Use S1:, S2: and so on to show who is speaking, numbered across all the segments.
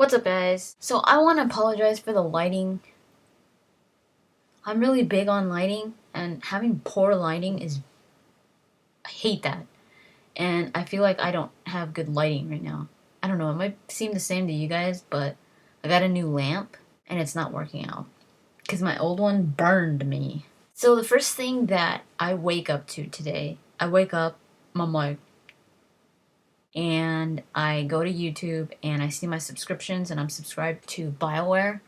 S1: What's up, guys? So I want to apologize for the lighting. I'm really big on lighting, and having poor lighting is... I hate that. And I feel like I don't have good lighting right now. I don't know, it might seem the same to you guys, but I got a new lamp, and it's not working out. Because my old one burned me. So the first thing that I wake up to today, I'm like, and I go to YouTube and I see my subscriptions and I'm subscribed to BioWare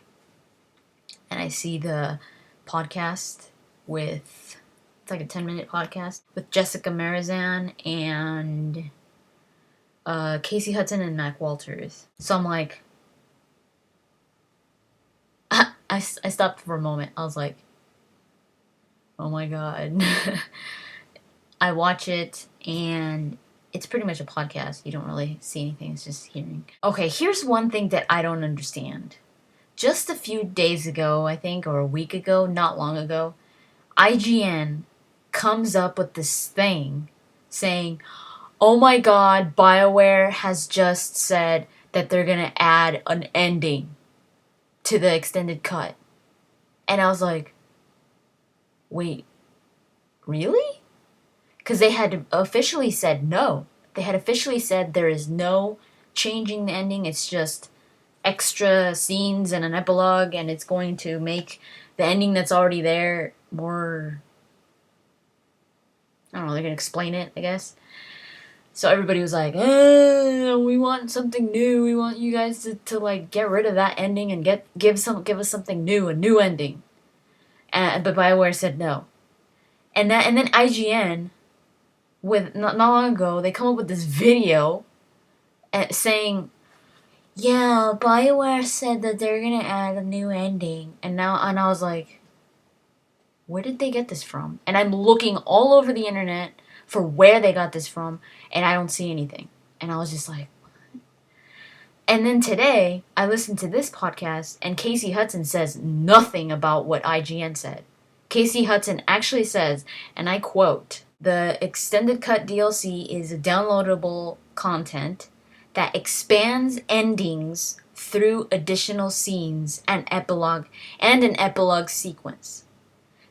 S1: and I see the podcast with, it's like a 10-minute podcast with Jessica Merizan and Casey Hudson and Mac Walters. So I'm like, I stopped for a moment. I was like, oh my god. I watch it and it's pretty much a podcast. You don't really see anything, it's just hearing. Okay, here's one thing that I don't understand. Just a few days ago, I think, or a week ago, not long ago, IGN comes up with this thing saying, oh my god, BioWare has just said that they're gonna add an ending to the extended cut. And I was like, wait, really? Because they had officially said no. They had officially said there is no changing the ending. It's just extra scenes and an epilogue, and it's going to make the ending that's already there more... I don't know, they're going to explain it, I guess. So everybody was like, we want something new. We want you guys to like, get rid of that ending and give us something new, a new ending. But BioWare said no. And then IGN... with not long ago, they come up with this video saying, yeah, BioWare said that they're gonna add a new ending, and I was like, where did they get this from? And I'm looking all over the internet for where they got this from, and I don't see anything. And I was just like, what? And then today, I listened to this podcast, and Casey Hudson says nothing about what IGN said. Casey Hudson actually says, and I quote, the extended cut DLC is downloadable content that expands endings through additional scenes and an epilogue sequence.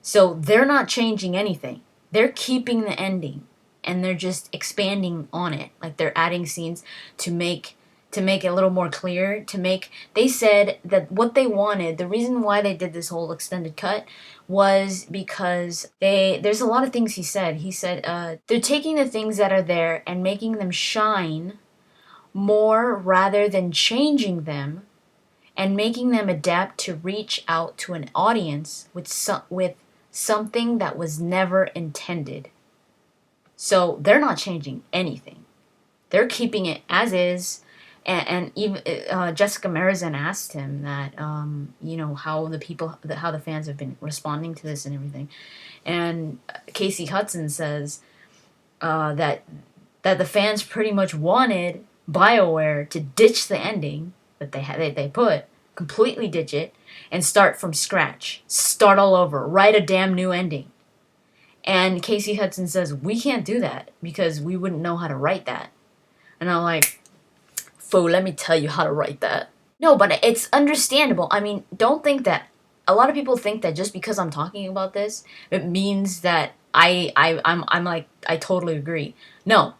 S1: So they're not changing anything. They're keeping the ending and they're just expanding on it. Like they're adding scenes to make it a little more clear, they said that what they wanted, the reason why they did this whole extended cut was because there's a lot of things he said. He said they're taking the things that are there and making them shine more rather than changing them and making them adapt to reach out to an audience with something that was never intended. So they're not changing anything. They're keeping it as is. And even Jessica Merizan asked him that, how the fans have been responding to this and everything, and Casey Hudson says that the fans pretty much wanted BioWare to ditch the ending that they put, completely ditch it, and start from scratch, start all over, write a damn new ending. And Casey Hudson says we can't do that because we wouldn't know how to write that. And I'm like, fool, let me tell you how to write that. No, but it's understandable. I mean, don't think that... A lot of people think that just because I'm talking about this, it means that I'm like, I totally agree. No.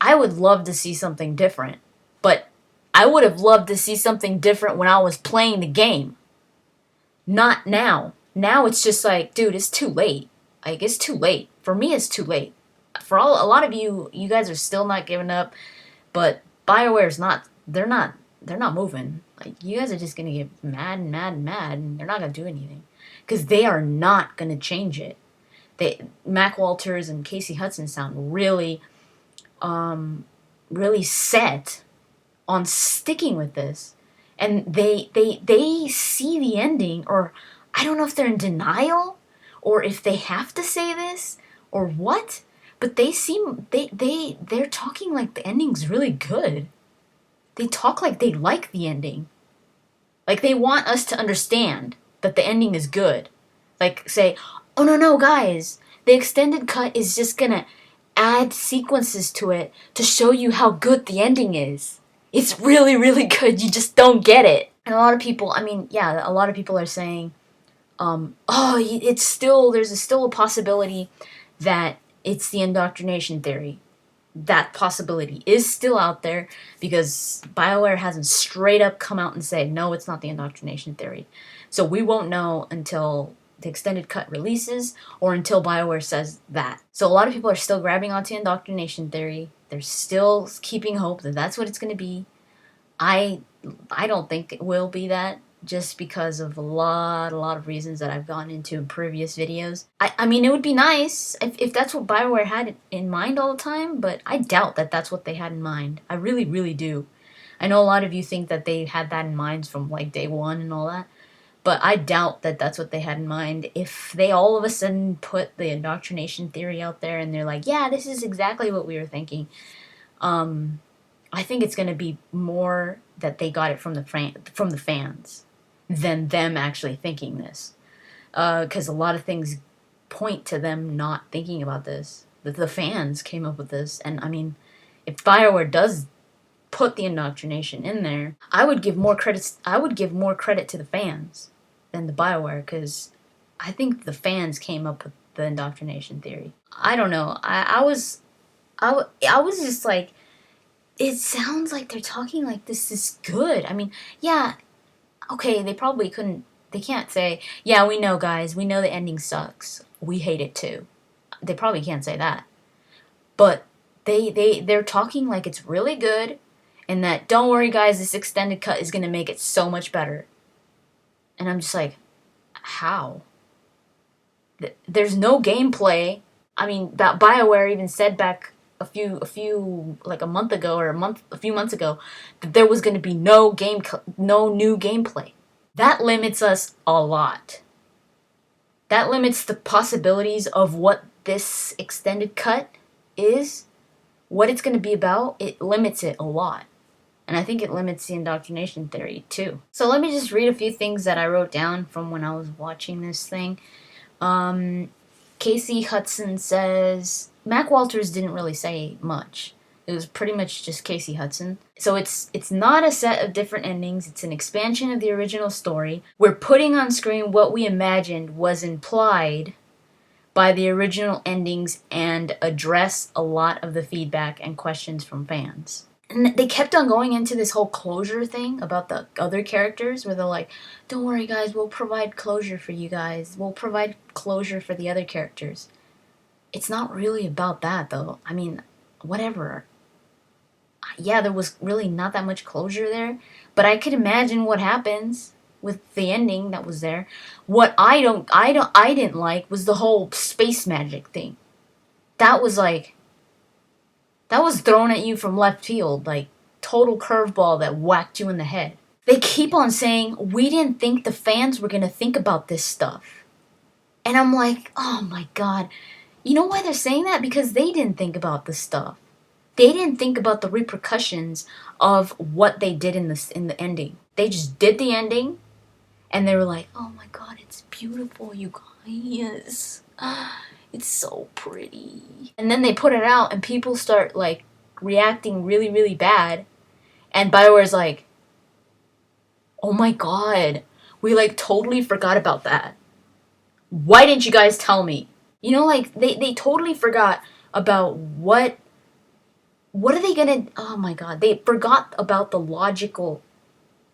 S1: I would love to see something different. But I would have loved to see something different when I was playing the game. Not now. Now it's just like, dude, it's too late. Like, it's too late. For me, it's too late. For a lot of you guys are still not giving up, but BioWare's not, they're not moving. Like, you guys are just gonna get mad, and they're not gonna do anything. Because they are not gonna change it. Mac Walters and Casey Hudson sound really, really set on sticking with this. And they see the ending, or I don't know if they're in denial, or if they have to say this, or what. But they're talking like the ending's really good. They talk like they like the ending. Like they want us to understand that the ending is good. Like say, oh no guys, the extended cut is just gonna add sequences to it to show you how good the ending is. It's really, really good. You just don't get it. And a lot of people, I mean, yeah, a lot of people are saying, there's still a possibility that it's the indoctrination theory. That possibility is still out there because BioWare hasn't straight up come out and said, no, it's not the indoctrination theory. So we won't know until the extended cut releases or until BioWare says that. So a lot of people are still grabbing onto indoctrination theory. They're still keeping hope that that's what it's going to be. I don't think it will be that, just because of a lot of reasons that I've gone into in previous videos. I mean, it would be nice if that's what BioWare had in mind all the time, but I doubt that that's what they had in mind. I really, really do. I know a lot of you think that they had that in mind from like day one and all that, but I doubt that that's what they had in mind. If they all of a sudden put the indoctrination theory out there and they're like, yeah, this is exactly what we were thinking, I think it's going to be more that they got it from the fans than them actually thinking this. Because a lot of things point to them not thinking about this. The fans came up with this. And I mean, if BioWare does put the indoctrination in there, I would give more credit to the fans than the BioWare, because I think the fans came up with the indoctrination theory. I don't know. I was just like, it sounds like they're talking like this is good. I mean, yeah, okay, they can't say, yeah, we know, guys, we know the ending sucks. We hate it too. They probably can't say that. But they're talking like it's really good, and that, don't worry, guys, this extended cut is going to make it so much better. And I'm just like, how? There's no gameplay. I mean, that BioWare even said back a few like a month ago or a few months ago that there was going to be no new gameplay. That limits us a lot. That limits the possibilities of what this extended cut is, what it's going to be about. It limits it a lot. And I think it limits the indoctrination theory too. So let me just read a few things that I wrote down from when I was watching this thing. Casey Hudson says, Mac Walters didn't really say much. It was pretty much just Casey Hudson. So it's not a set of different endings. It's an expansion of the original story. We're putting on screen what we imagined was implied by the original endings and address a lot of the feedback and questions from fans. And they kept on going into this whole closure thing about the other characters, where they're like, don't worry, guys, we'll provide closure for you guys. We'll provide closure for the other characters. It's not really about that, though. I mean, whatever. Yeah, there was really not that much closure there, but I could imagine what happens with the ending that was there. What I didn't like was the whole space magic thing. That was thrown at you from left field, like total curveball that whacked you in the head. They keep on saying, we didn't think the fans were going to think about this stuff. And I'm like, oh my god. You know why they're saying that? Because they didn't think about this stuff. They didn't think about the repercussions of what they did in the ending. They just did the ending, and they were like, oh my god, it's beautiful, you guys. It's so pretty. And then they put it out, and people start, like, reacting really, really bad. And BioWare's like, oh my god, we, like, totally forgot about that. Why didn't you guys tell me? You know, like, they totally forgot about what are they gonna... Oh my god, they forgot about the logical...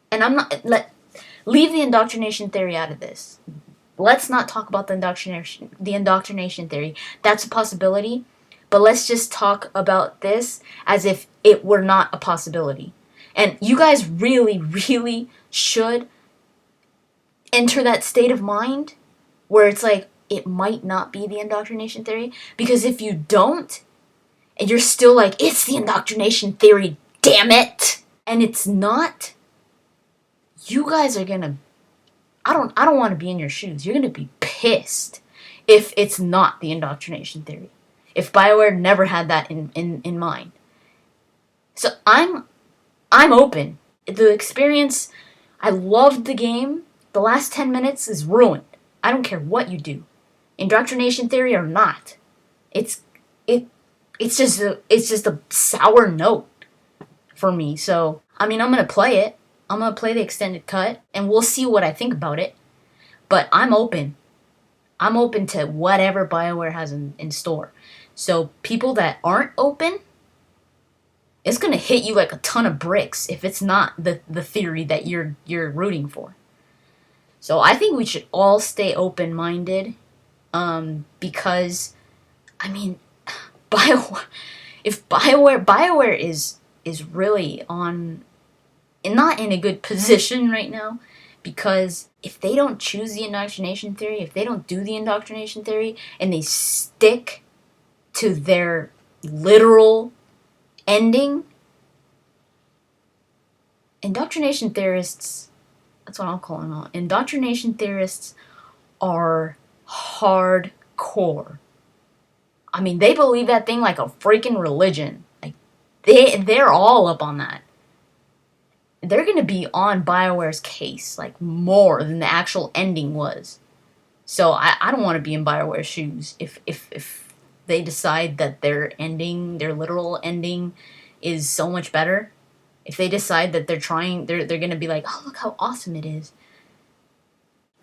S1: And I'm not... Leave the indoctrination theory out of this. Let's not talk about the indoctrination theory. That's a possibility. But let's just talk about this as if it were not a possibility. And you guys really, really should enter that state of mind where it's like, it might not be the indoctrination theory. Because if you don't, and you're still like, it's the indoctrination theory, damn it! And it's not, you guys are gonna... I don't want to be in your shoes. You're gonna be pissed if it's not the indoctrination theory. If BioWare never had that in mind. So I'm open. The experience, I loved the game. The last 10 minutes is ruined. I don't care what you do. Indoctrination theory or not. It's just a sour note for me. So I mean, I'm gonna play it. I'm gonna play the extended cut, and we'll see what I think about it. But I'm open. I'm open to whatever BioWare has in store. So people that aren't open, it's gonna hit you like a ton of bricks if it's not the theory that you're rooting for. So I think we should all stay open minded, because I mean, Bio if BioWare is really on not in a good position right now, because if they don't choose the indoctrination theory, if they don't do the indoctrination theory, and they stick to their literal ending, indoctrination theorists, that's what I'm calling them, indoctrination theorists are hardcore. I mean, they believe that thing like a freaking religion. Like, they're all up on that. They're gonna be on BioWare's case, like, more than the actual ending was. So I don't want to be in BioWare's shoes if they decide that their ending, their literal ending, is so much better. If they decide that they're gonna be like, oh, look how awesome it is.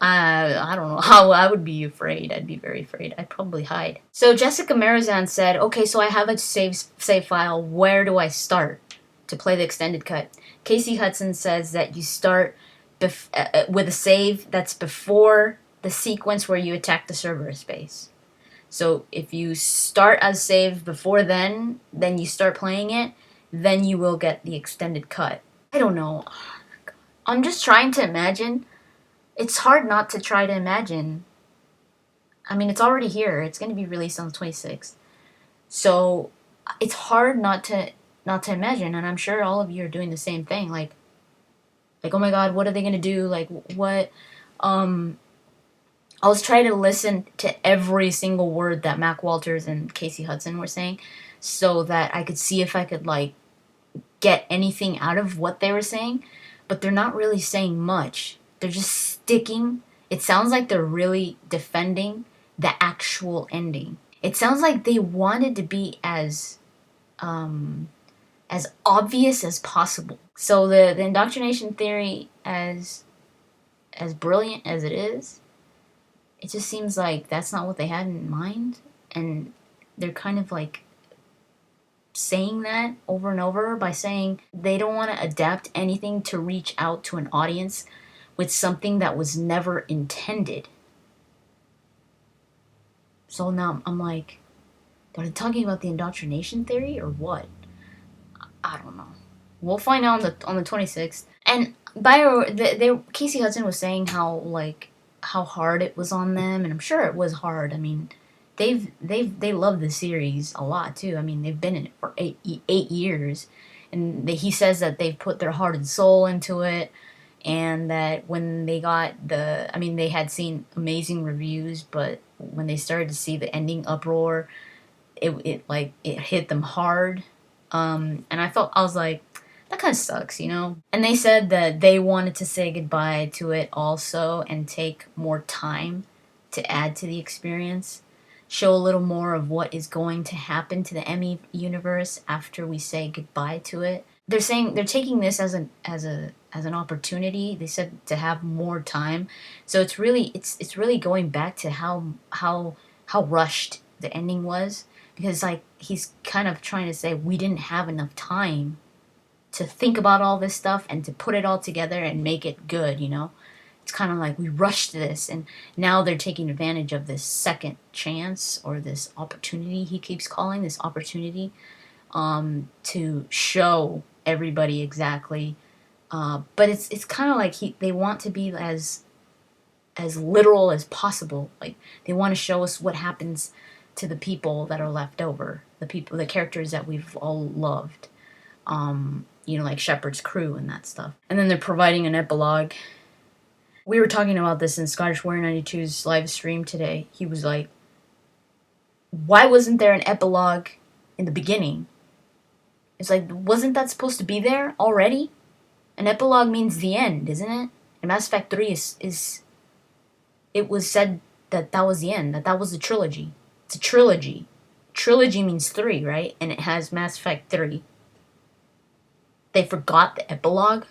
S1: I don't know how I would be afraid. I'd be very afraid. I'd probably hide. So Jessica Merizan said, okay, so I have a save file. Where do I start to play the extended cut? Casey Hudson says that you start with a save that's before the sequence where you attack the server space. So if you start as save before then you start playing it, then you will get the extended cut. I don't know. I'm just trying to imagine. It's hard not to try to imagine. I mean, it's already here. It's going to be released on the 26th. So it's hard not to imagine, and I'm sure all of you are doing the same thing. Like oh my god, what are they going to do? Like, what I was trying to listen to every single word that Mac Walters and Casey Hudson were saying, so that I could see if I could, like, get anything out of what they were saying, but they're not really saying much. They're just sticking. It sounds like they're really defending the actual ending. It sounds like they wanted to be as obvious as possible. So the indoctrination theory, as brilliant as it is, it just seems like that's not what they had in mind, and they're kind of like saying that over and over by saying they don't want to adapt anything to reach out to an audience with something that was never intended. So now I'm like, are they talking about the indoctrination theory or what? I don't know. We'll find out on the 26th. And Casey Hudson was saying how hard it was on them, and I'm sure it was hard. I mean, they love the series a lot too. I mean, they've been in it for eight years, and he says that they've put their heart and soul into it, and that when they got they had seen amazing reviews, but when they started to see the ending uproar, it hit them hard. And I was like, that kind of sucks, you know? And they said that they wanted to say goodbye to it also and take more time to add to the experience, show a little more of what is going to happen to the Emmy universe after we say goodbye to it. They're saying they're taking this as an opportunity. They said to have more time. So it's really going back to how rushed the ending was, because like he's kind of trying to say we didn't have enough time to think about all this stuff and to put it all together and make it good, you know? It's kind of like we rushed this, and now they're taking advantage of this second chance, or this opportunity he keeps calling this opportunity, to show everybody exactly. But it's kind of like they want to be as literal as possible. Like, they want to show us what happens to the people that are left over, the characters that we've all loved. Like Shepard's crew and that stuff. And then they're providing an epilogue. We were talking about this in Scottish Warrior 92's live stream today. He was like, why wasn't there an epilogue in the beginning? It's like, wasn't that supposed to be there already? An epilogue means the end, isn't it? And Mass Effect 3 is it was said that was the end, that was the trilogy. It's a trilogy. Trilogy means 3, right? And it has Mass Effect 3. They forgot the epilogue.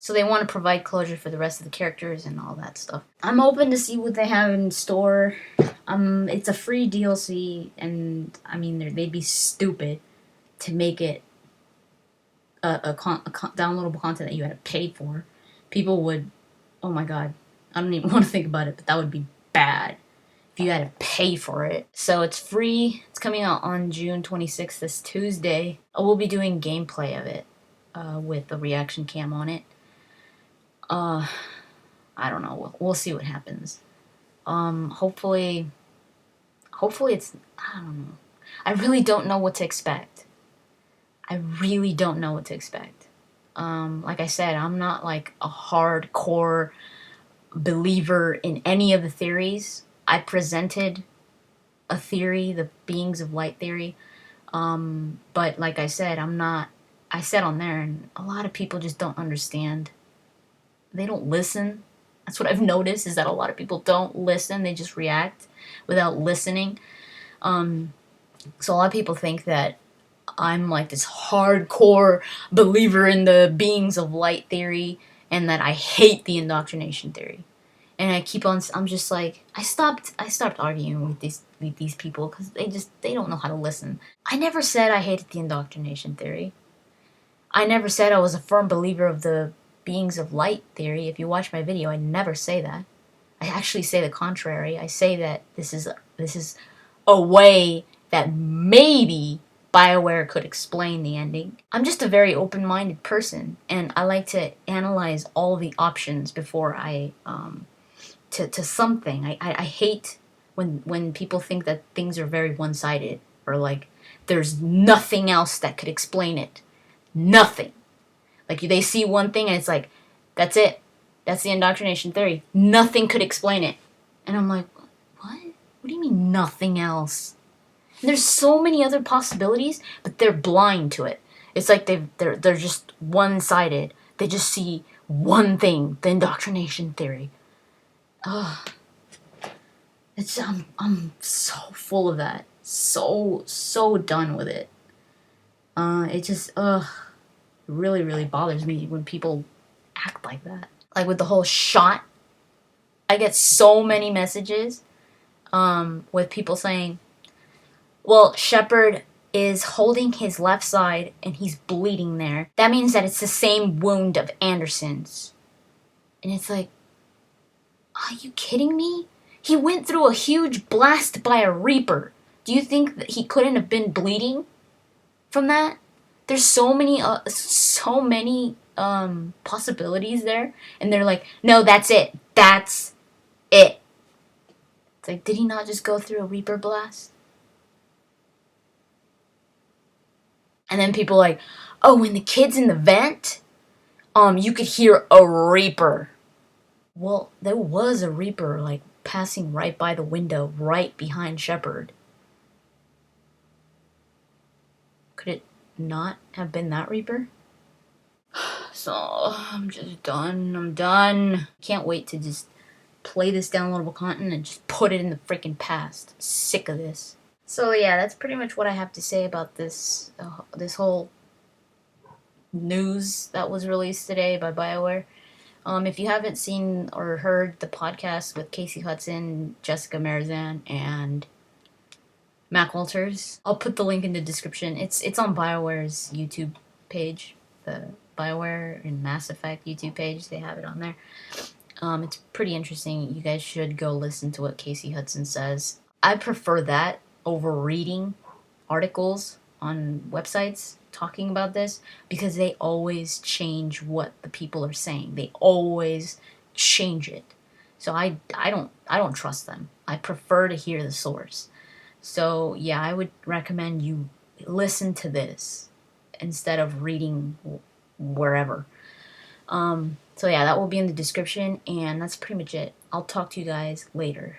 S1: So they want to provide closure for the rest of the characters and all that stuff. I'm open to see what they have in store. It's a free DLC, and I mean, they'd be stupid to make it a downloadable content that you had to pay for. People would, oh my god, I don't even want to think about it, but that would be bad if you had to pay for it. So it's free. It's coming out on June 26th, this Tuesday. We'll be doing gameplay of it with the reaction cam on it. I don't know. We'll see what happens. Hopefully it's, I don't know. I really don't know what to expect. Like I said, I'm not like a hardcore believer in any of the theories. I presented a theory, the beings of light theory. But like I said, I said on there, and a lot of people just don't understand. They don't listen. That's what I've noticed, is that a lot of people don't listen. They just react without listening. So a lot of people think that I'm like this hardcore believer in the beings of light theory, and that I hate the indoctrination theory. And I'm just like, I stopped arguing with these people because they don't know how to listen. I never said I hated the indoctrination theory. I never said I was a firm believer of the beings of light theory. If you watch my video, I never say that. I actually say the contrary. I say that this is a way that maybe BioWare could explain the ending. I'm just a very open-minded person, and I like to analyze all the options before I to something. I hate when people think that things are very one-sided, or like there's nothing else that could explain it. Nothing. Like they see one thing and it's like, that's it. That's the indoctrination theory. Nothing could explain it. And I'm like, what? What do you mean nothing else? And there's so many other possibilities, but they're blind to it. It's like they're just one-sided. They just see one thing, the indoctrination theory. Ugh. I'm so full of that. So done with it. It just really, really bothers me when people act like that. Like with the whole shot, I get so many messages with people saying, well, Shepard is holding his left side and he's bleeding there. That means that it's the same wound of Anderson's. And it's like, are you kidding me? He went through a huge blast by a Reaper. Do you think that he couldn't have been bleeding from that? There's so many possibilities there, and they're like, no, that's it. That's it. It's like, did he not just go through a Reaper blast? And then people are like, oh, when the kid's in the vent, you could hear a Reaper. Well, there was a Reaper, like, passing right by the window, right behind Shepard. Could it not have been that Reaper? So, I'm just done. I'm done. Can't wait to just play this downloadable content and just put it in the freaking past. I'm sick of this. So yeah, that's pretty much what I have to say about this this whole news that was released today by BioWare. If you haven't seen or heard the podcast with Casey Hudson, Jessica Merizan, and Mac Walters, I'll put the link in the description. It's on BioWare's YouTube page, the BioWare and Mass Effect YouTube page. They have it on there. It's pretty interesting. You guys should go listen to what Casey Hudson says. I prefer that over reading articles on websites talking about this, because they always change what the people are saying. They always change it. So I don't trust them. I prefer to hear the source. So yeah, I would recommend you listen to this instead of reading wherever. So yeah, that will be in the description, and that's pretty much it. I'll talk to you guys later.